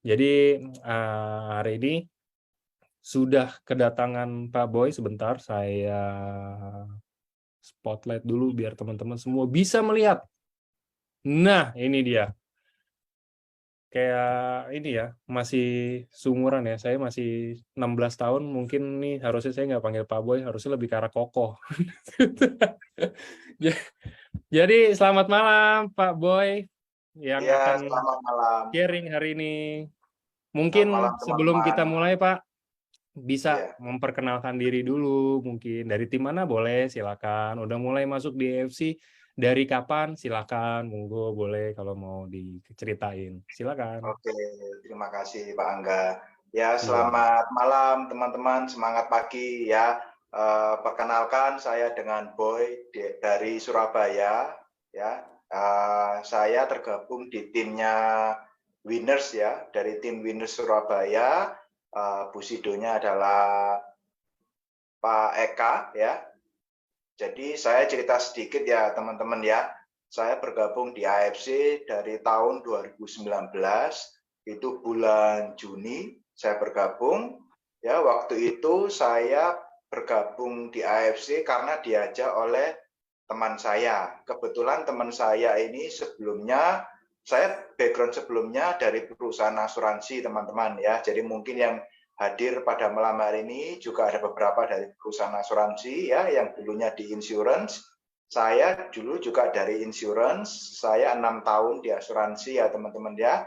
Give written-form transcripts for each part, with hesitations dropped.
Jadi, hari ini sudah kedatangan Pak Boy, sebentar saya spotlight dulu biar teman-teman semua bisa melihat. Nah, ini dia. Kayak ini ya, masih seumuran ya, saya masih 16 tahun, mungkin nih harusnya saya nggak panggil Pak Boy, harusnya lebih ke arah kokoh. Ja jadi selamat malam Pak Boy, yang Iya, akan selamat malam. sharing hari ini. Selamat malam, Mungkin sebelum teman-teman. kita mulai Pak, bisa Iya, memperkenalkan diri dulu mungkin, dari tim mana boleh silakan, udah mulai masuk di EFC dari kapan silakan, monggo boleh kalau mau diceritain, silakan. oke. Terima kasih, Pak Angga. Ya, Iya. selamat malam, teman-teman. Semangat pagi, ya. Perkenalkan, saya dengan Boy dari Surabaya. Ya, saya tergabung di timnya Winners, ya. Dari tim Winners Surabaya. Bu Sidonya adalah Pak Eka, ya. Jadi saya cerita sedikit ya teman-teman ya. Saya bergabung di AFC dari tahun 2019, itu bulan Juni saya bergabung. Ya, waktu itu saya bergabung di AFC karena diajak oleh teman saya. Kebetulan teman saya ini sebelumnya, saya background sebelumnya dari perusahaan asuransi teman-teman ya. Jadi mungkin yang hadir pada malam hari ini juga ada beberapa dari perusahaan asuransi ya, yang dulunya di insurance. Saya dulu juga dari insurance, saya 6 tahun di asuransi ya teman-teman ya.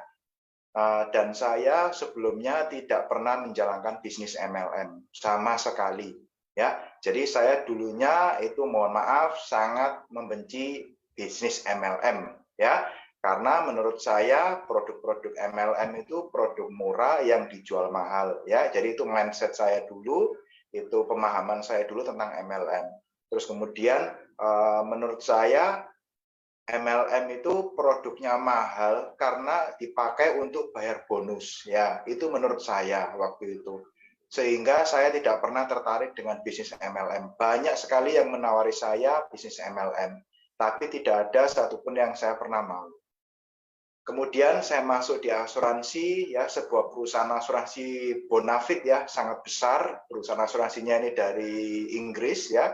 Dan saya sebelumnya tidak pernah menjalankan bisnis MLM sama sekali ya. Jadi saya dulunya itu mohon maaf sangat membenci bisnis MLM ya. Karena menurut saya produk-produk MLM itu produk murah yang dijual mahal ya. Jadi itu mindset saya dulu, itu pemahaman saya dulu tentang MLM. Terus kemudian menurut saya MLM itu produknya mahal karena dipakai untuk bayar bonus ya, itu menurut saya waktu itu. Sehingga saya tidak pernah tertarik dengan bisnis MLM. Banyak sekali yang menawari saya bisnis MLM, tapi tidak ada satupun yang saya pernah mau. Kemudian saya masuk di asuransi ya, sebuah perusahaan asuransi bonafit ya, sangat besar. Perusahaan asuransinya ini dari Inggris ya.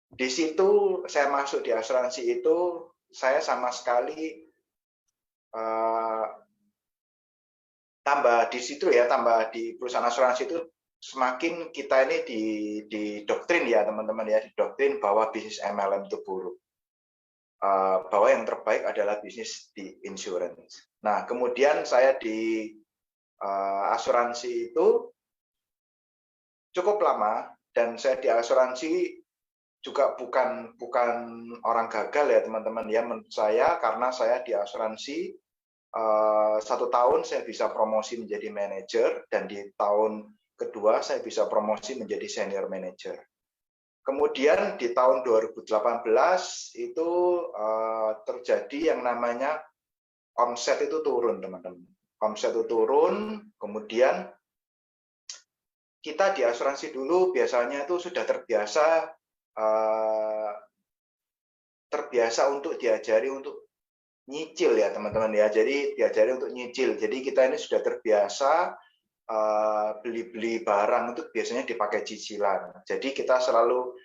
Di situ saya masuk di asuransi itu, saya sama sekali tambah di situ ya, tambah di perusahaan asuransi itu semakin kita ini di doktrin ya teman-teman ya, di doktrin bahwa bisnis MLM itu buruk. Bahwa yang terbaik adalah bisnis di insurance. Nah, kemudian saya di asuransi itu cukup lama, dan saya di asuransi juga bukan orang gagal ya teman-teman ya, menurut saya, karena saya di asuransi 1 tahun saya bisa promosi menjadi manajer, dan di tahun kedua saya bisa promosi menjadi senior manager. Kemudian di tahun 2018 itu terjadi yang namanya omset itu turun teman-teman. Omset itu turun, kemudian kita di asuransi dulu biasanya itu sudah terbiasa untuk diajari untuk nyicil ya teman-teman ya. Jadi diajari untuk nyicil. Jadi kita ini sudah terbiasa beli-beli barang itu biasanya dipakai cicilan. Jadi kita selalu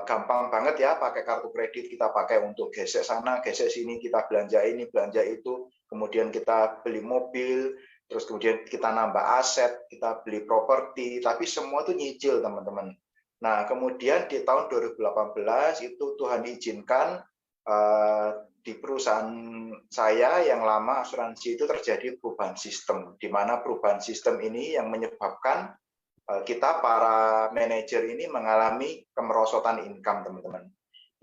gampang banget ya pakai kartu kredit, kita pakai untuk gesek sana, gesek sini, kita belanja ini, belanja itu. Kemudian kita beli mobil, terus kemudian kita nambah aset, kita beli properti, tapi semua itu nyicil teman-teman. Nah, kemudian di tahun 2018 itu Tuhan izinkan di perusahaan saya yang lama asuransi itu terjadi perubahan sistem, di mana perubahan sistem ini yang menyebabkan kita para manajer ini mengalami kemerosotan income teman-teman.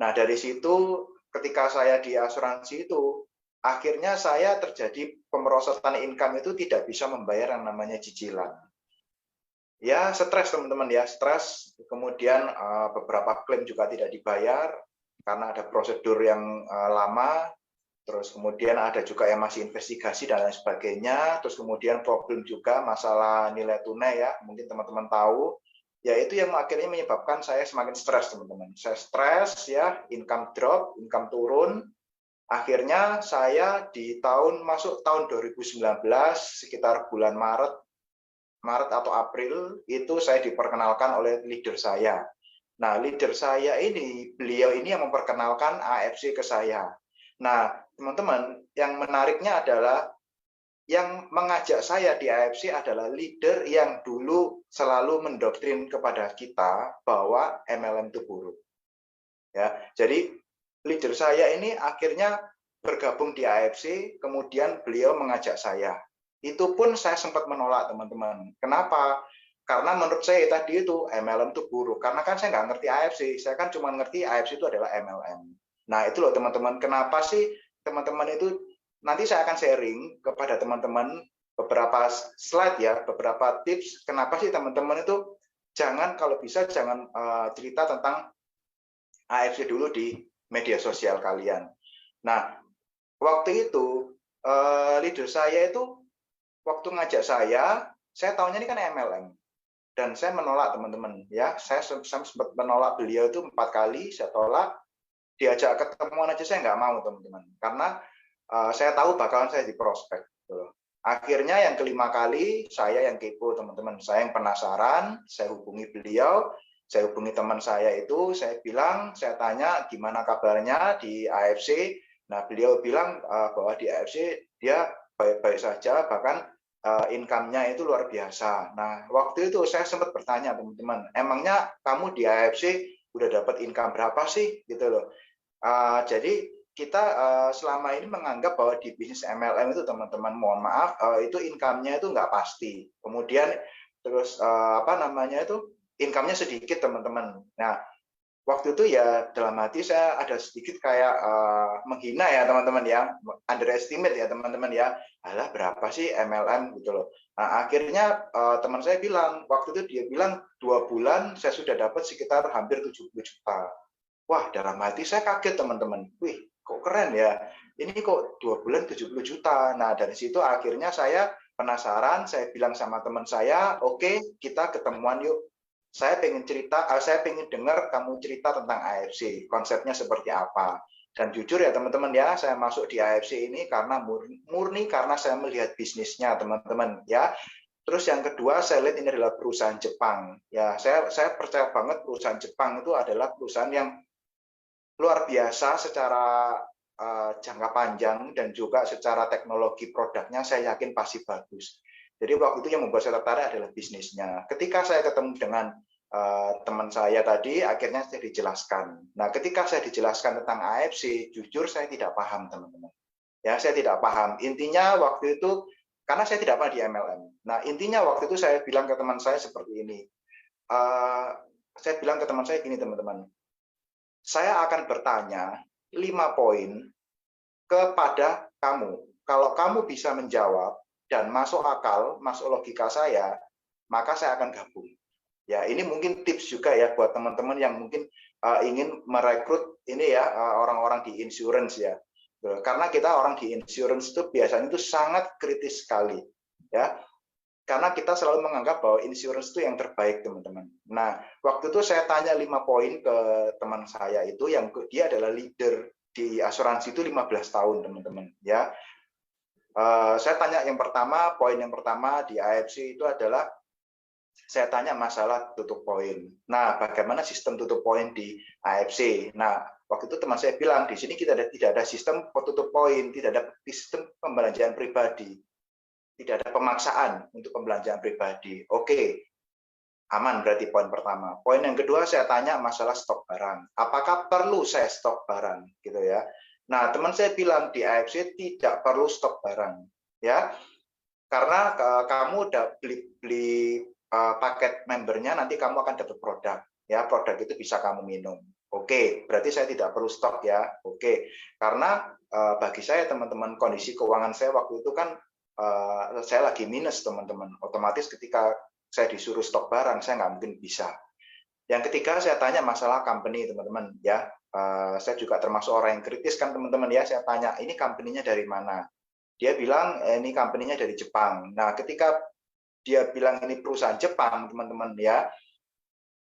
Nah dari situ ketika saya di asuransi itu akhirnya saya terjadi pemerosotan income itu tidak bisa membayar yang namanya cicilan. Ya stres teman-teman ya, stres. Kemudian beberapa klaim juga tidak dibayar karena ada prosedur yang lama. Terus kemudian ada juga yang masih investigasi dan lain sebagainya. Terus kemudian problem juga masalah nilai tunai ya, mungkin teman-teman tahu. Ya itu yang akhirnya menyebabkan saya semakin stres teman-teman. Saya stres ya, income drop, income turun. Akhirnya saya masuk tahun 2019 sekitar bulan Maret atau April itu saya diperkenalkan oleh leader saya. Nah, leader saya ini, beliau ini yang memperkenalkan AFC ke saya. Nah, teman-teman, yang menariknya adalah yang mengajak saya di AFC adalah leader yang dulu selalu mendoktrin kepada kita bahwa MLM itu buruk. Ya, jadi leader saya ini akhirnya bergabung di AFC, kemudian beliau mengajak saya. Itu pun saya sempat menolak, teman-teman. Kenapa? Karena menurut saya tadi itu MLM itu buruk. Karena kan saya nggak ngerti AFC, saya kan cuma ngerti AFC itu adalah MLM. Nah, itu loh teman-teman, kenapa sih teman-teman itu, nanti saya akan sharing kepada teman-teman beberapa slide ya, beberapa tips, kenapa sih teman-teman itu kalau bisa jangan cerita tentang AFC dulu di media sosial kalian. Nah, waktu itu leader saya itu waktu ngajak saya tahunya ini kan MLM dan saya menolak, teman-teman ya. Saya sempat menolak beliau itu 4 kali, saya tolak. Diajak ketemuan aja saya nggak mau, teman-teman, karena saya tahu bakalan saya di prospek. Akhirnya yang kelima kali saya yang kepo, teman-teman, saya yang penasaran, saya hubungi beliau, saya hubungi teman saya itu, saya bilang, saya tanya gimana kabarnya di AFC. Nah, beliau bilang bahwa di AFC dia baik-baik saja, bahkan income-nya itu luar biasa. Nah, waktu itu saya sempat bertanya, teman-teman, emangnya kamu di AFC udah dapat income berapa sih, gitu loh. Jadi kita selama ini menganggap bahwa di bisnis MLM itu, teman-teman, mohon maaf, itu income-nya itu nggak pasti. Kemudian terus income-nya sedikit, teman-teman. Nah, waktu itu ya dalam hati saya ada sedikit kayak menghina ya, teman-teman ya, underestimate ya, teman-teman ya. Alah, berapa sih MLM gitu loh. Nah, akhirnya teman saya bilang, waktu itu dia bilang 2 bulan saya sudah dapat sekitar hampir 70 juta. Wah, dalam hati saya kaget, teman-teman. Wih, kok keren ya. Ini kok 2 bulan 70 juta. Nah, dari situ akhirnya saya penasaran, saya bilang sama teman saya, oke, kita ketemuan yuk. Saya pengen dengar kamu cerita tentang AFC, konsepnya seperti apa. Dan jujur ya, teman-teman ya, saya masuk di AFC ini karena murni karena saya melihat bisnisnya, teman-teman ya. Terus yang kedua, saya lihat ini adalah perusahaan Jepang. Ya, saya percaya banget perusahaan Jepang itu adalah perusahaan yang luar biasa secara jangka panjang dan juga secara teknologi produknya saya yakin pasti bagus. Jadi waktu itu yang membuat saya tertarik adalah bisnisnya. Ketika saya ketemu dengan teman saya tadi, akhirnya saya dijelaskan. Nah, ketika saya dijelaskan tentang AFC, jujur saya tidak paham, teman-teman. Ya, saya tidak paham. Intinya waktu itu, karena saya tidak pernah di MLM. Nah, intinya waktu itu saya bilang ke teman saya seperti ini. Saya bilang ke teman saya gini, teman-teman. Saya akan bertanya 5 poin kepada kamu. Kalau kamu bisa menjawab dan masuk akal, masuk logika saya, maka saya akan gabung. Ya, ini mungkin tips juga ya buat teman-teman yang mungkin ingin merekrut ini ya orang-orang di insurance ya. Karena kita orang di insurance itu biasanya itu sangat kritis sekali ya. Karena kita selalu menganggap bahwa insurance itu yang terbaik, teman-teman. Nah, waktu itu saya tanya 5 poin ke teman saya itu, yang dia adalah leader di asuransi itu 15 tahun, teman-teman. Ya, saya tanya poin yang pertama di AFC itu adalah, saya tanya masalah tutup poin. Nah, bagaimana sistem tutup poin di AFC? Nah, waktu itu teman saya bilang, di sini kita tidak ada sistem tutup poin, tidak ada sistem pembelanjaan pribadi. Tidak ada pemaksaan untuk pembelanjaan pribadi. Oke, aman berarti poin pertama. Poin yang kedua saya tanya masalah stok barang. Apakah perlu saya stok barang, gitu ya? Nah, teman saya bilang di AFC tidak perlu stok barang, ya, karena kamu udah beli paket membernya, nanti kamu akan dapat produk, ya, produk itu bisa kamu minum. Oke, berarti saya tidak perlu stok ya. Oke, karena bagi saya, teman-teman, kondisi keuangan saya waktu itu kan saya lagi minus, teman-teman. Otomatis ketika saya disuruh stok barang, saya nggak mungkin bisa. Yang ketiga, saya tanya masalah company, teman-teman. Ya, saya juga termasuk orang yang kritis kan, teman-teman ya. Saya tanya, ini company-nya dari mana? Dia bilang ini company-nya dari Jepang. Nah, ketika dia bilang ini perusahaan Jepang, teman-teman ya,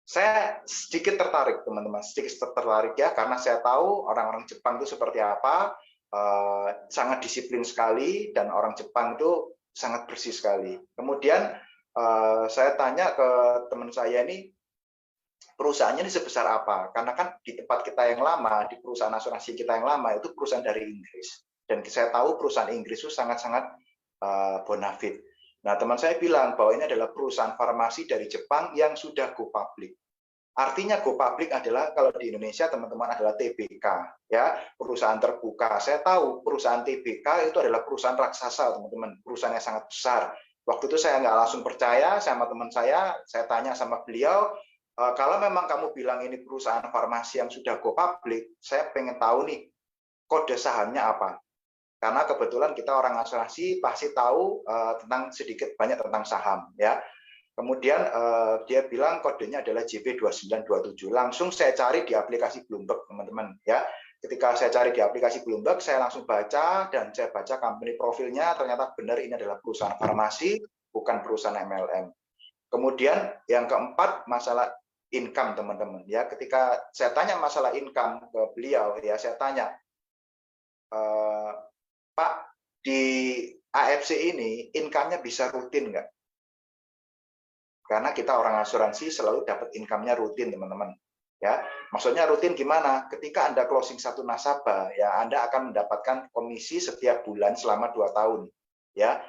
saya sedikit tertarik, teman-teman. Sedikit tertarik ya, karena saya tahu orang-orang Jepang itu seperti apa. sangat disiplin sekali dan orang Jepang itu sangat bersih sekali. Kemudian saya tanya ke teman saya ini, perusahaannya ini sebesar apa? Karena kan di tempat kita yang lama, di perusahaan asuransi kita yang lama itu perusahaan dari Inggris. Dan saya tahu perusahaan Inggris itu sangat-sangat bonafit. Nah, teman saya bilang bahwa ini adalah perusahaan farmasi dari Jepang yang sudah go public. Artinya go public adalah kalau di Indonesia teman-teman adalah TBK, ya, perusahaan terbuka. Saya tahu perusahaan TBK itu adalah perusahaan raksasa, teman-teman, perusahaan yang sangat besar. Waktu itu saya nggak langsung percaya sama teman saya tanya sama beliau, kalau memang kamu bilang ini perusahaan farmasi yang sudah go public, saya pengen tahu nih kode sahamnya apa. Karena kebetulan kita orang asuransi pasti tahu tentang sedikit banyak tentang saham, ya. Kemudian dia bilang kodenya adalah JP2927. Langsung saya cari di aplikasi Bloomberg, teman-teman, ya. Ketika saya cari di aplikasi Bloomberg, saya langsung baca dan saya baca company profilnya, ternyata benar ini adalah perusahaan farmasi, bukan perusahaan MLM. Kemudian yang keempat, masalah income, teman-teman, ya. Ketika saya tanya masalah income ke beliau, ya, saya tanya, Pak, di AFC ini income-nya bisa rutin nggak? Karena kita orang asuransi selalu dapat income-nya rutin, teman-teman. Ya, maksudnya rutin gimana? Ketika Anda closing satu nasabah, ya Anda akan mendapatkan komisi setiap bulan selama 2 tahun. Ya,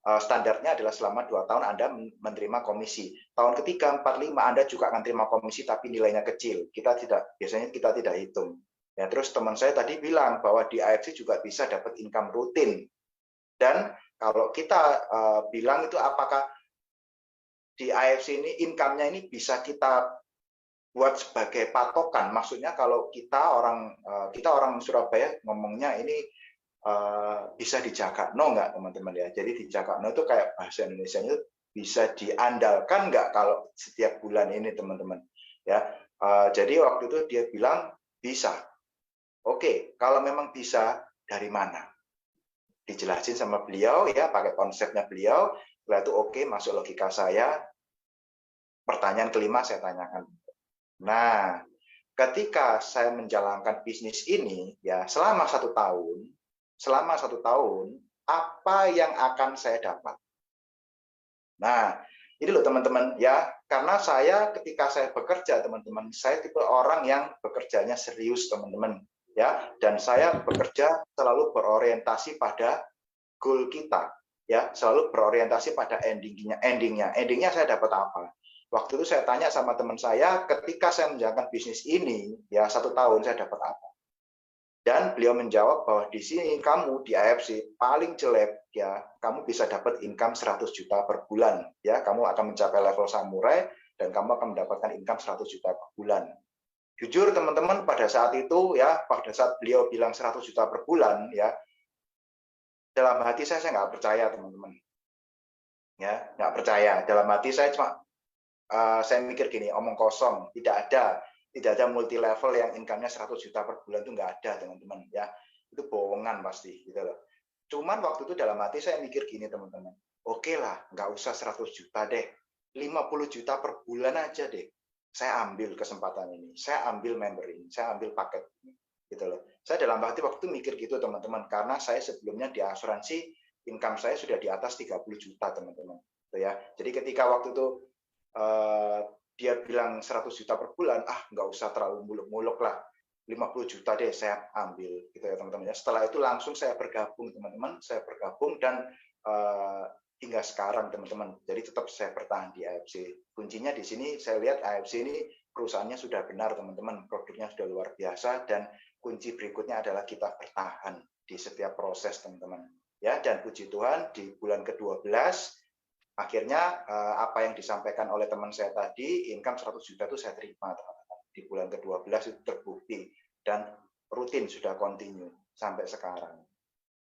standarnya adalah selama 2 tahun Anda menerima komisi. Tahun ketiga, 4, 5 Anda juga akan terima komisi tapi nilainya kecil. Biasanya kita tidak hitung. Ya, terus teman saya tadi bilang bahwa di AFC juga bisa dapat income rutin. Dan kalau kita bilang itu apakah di AFC ini income-nya ini bisa kita buat sebagai patokan. Maksudnya kalau kita orang Surabaya ngomongnya ini bisa dijaga no nggak, teman-teman, ya. Jadi dijaga no itu kayak bahasa Indonesia itu bisa diandalkan nggak kalau setiap bulan ini, teman-teman, ya. Jadi waktu itu dia bilang bisa. Oke, kalau memang bisa, dari mana? Dijelasin sama beliau, ya, pakai konsepnya beliau. Setelah itu oke, masuk logika saya. Pertanyaan kelima saya tanyakan. Nah, ketika saya menjalankan bisnis ini, ya, selama 1 tahun, apa yang akan saya dapat? Nah, ini loh, teman-teman, ya, karena saya ketika saya bekerja, teman-teman, saya tipe orang yang bekerjanya serius, teman-teman, ya, dan saya bekerja selalu berorientasi pada goal kita, ya, selalu berorientasi pada endingnya saya dapat apa. Waktu itu saya tanya sama teman saya, ketika saya menjalankan bisnis ini, ya, 1 tahun saya dapat apa? Dan beliau menjawab bahwa di sini kamu di AFC paling jelek, ya, kamu bisa dapat income 100 juta per bulan, ya, kamu akan mencapai level samurai dan kamu akan mendapatkan income 100 juta per bulan. Jujur, teman-teman, pada saat itu, ya, pada saat beliau bilang 100 juta per bulan, ya, dalam hati saya nggak percaya, teman-teman, ya, nggak percaya. Dalam hati saya cuma saya mikir gini, omong kosong, tidak ada multi level yang income-nya 100 juta per bulan, itu nggak ada, teman-teman, ya. Itu bohongan pasti, gitu loh. Cuman waktu itu dalam hati saya mikir gini, teman-teman, oke lah, nggak usah 100 juta deh, 50 juta per bulan aja deh. Saya ambil kesempatan ini, saya ambil member ini, saya ambil paket ini, gitu loh. Saya dalam hati waktu itu mikir gitu, teman-teman, karena saya sebelumnya di asuransi income saya sudah di atas 30 juta, teman-teman, gitu ya. Jadi ketika waktu itu dia bilang 100 juta per bulan, nggak usah terlalu muluk-muluk lah, 50 juta deh saya ambil, gitu ya, teman-teman. Setelah itu langsung saya bergabung, teman-teman, dan hingga sekarang, teman-teman. Jadi tetap saya bertahan di AFC. Kuncinya di sini saya lihat AFC ini perusahaannya sudah benar, teman-teman, produknya sudah luar biasa, dan kunci berikutnya adalah kita bertahan di setiap proses, teman-teman. Ya, dan puji Tuhan di bulan ke-12 akhirnya apa yang disampaikan oleh teman saya tadi, income 100 juta itu saya terima, teman-teman. Di bulan ke-12 itu terbukti dan rutin sudah continue sampai sekarang.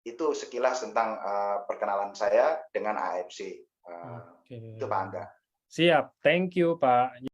Itu sekilas tentang perkenalan saya dengan AFC. Itu Pak Angga. Siap, thank you Pak.